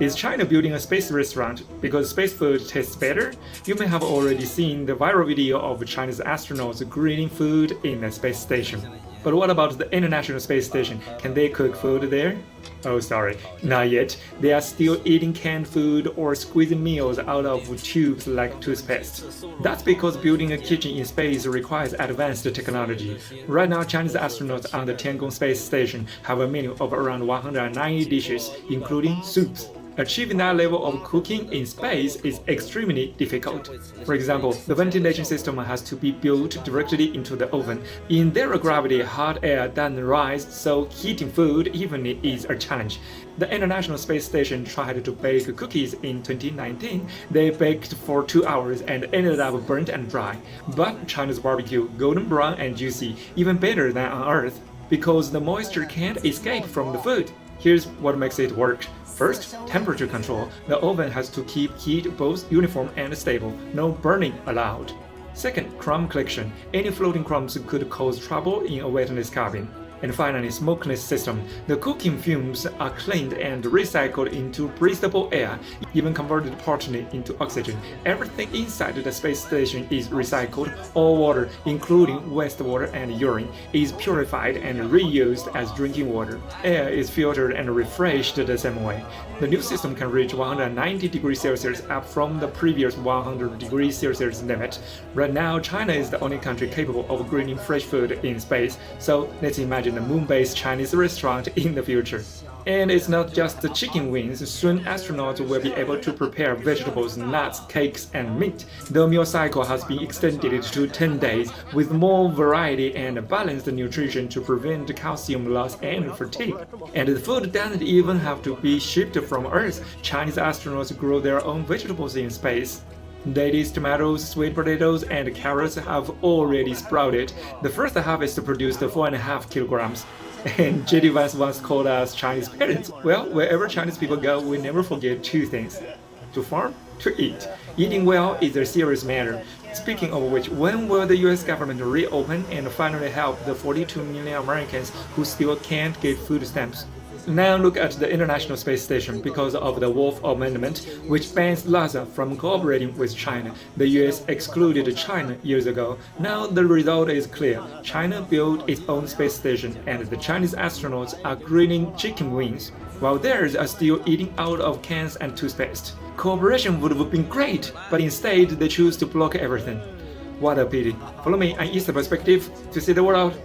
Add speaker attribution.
Speaker 1: Is China building a space restaurant because space food tastes better? You may have already seen the viral video of Chinese astronauts grilling food in a space station. But what about the International Space Station? Can they cook food there? Oh, sorry, not yet. They are still eating canned food or squeezing meals out of tubes like toothpaste. That's because building a kitchen in space requires advanced technology. Right now, Chinese astronauts on the Tiangong Space Station have a menu of around 190 dishes, including soups. Achieving that level of cooking in space is extremely difficult. For example, the ventilation system has to be built directly into the oven. In zero gravity, hot air doesn't rise, so heating food evenly is a challenge. The International Space Station tried to bake cookies in 2019. They baked for 2 hours and ended up burnt and dry. But China's barbecue, golden brown and juicy, even better than on Earth, because the moisture can't escape from the food. Here's what makes it work. First, temperature control. The oven has to keep heat both uniform and stable. No burning allowed. Second, crumb collection. Any floating crumbs could cause trouble in a wetness cabin. And finally, smokeless system. The cooking fumes are cleaned and recycled into breathable air, even converted partly into oxygen. Everything inside the space station is recycled. All water, including wastewater and urine, is purified and reused as drinking water. Air is filtered and refreshed the same way. The new system can reach 190 degrees Celsius, up from the previous 100 degrees Celsius limit. Right now, China is the only country capable of grilling fresh food in space, so let's imagine a moon-based Chinese restaurant in the future. And it's not just the chicken wings. Soon astronauts will be able to prepare vegetables, nuts, cakes, and meat. The meal cycle has been extended to 10 days, with more variety and balanced nutrition to prevent calcium loss and fatigue. And the food doesn't even have to be shipped from Earth. Chinese astronauts grow their own vegetables in space. Lettuce, tomatoes, sweet potatoes, and carrots have already sprouted. The first harvest produced 4.5 kilograms. And JD Vance once called us Chinese parents. Well, wherever Chinese people go, we never forget two things: to farm, to eat. Eating well is a serious matter. Speaking of which, when will the US government reopen and finally help the 42 million Americans who still can't get food stamps? Now look at the International Space Station. Because of the Wolf Amendment, which bans NASA from cooperating with China, the US excluded China years ago. Now the result is clear. China built its own space station, and the Chinese astronauts are grilling chicken wings, while theirs are still eating out of cans and toothpaste. Cooperation would have been great, but instead they choose to block everything. What a pity. Follow me on East Perspective to see the world out.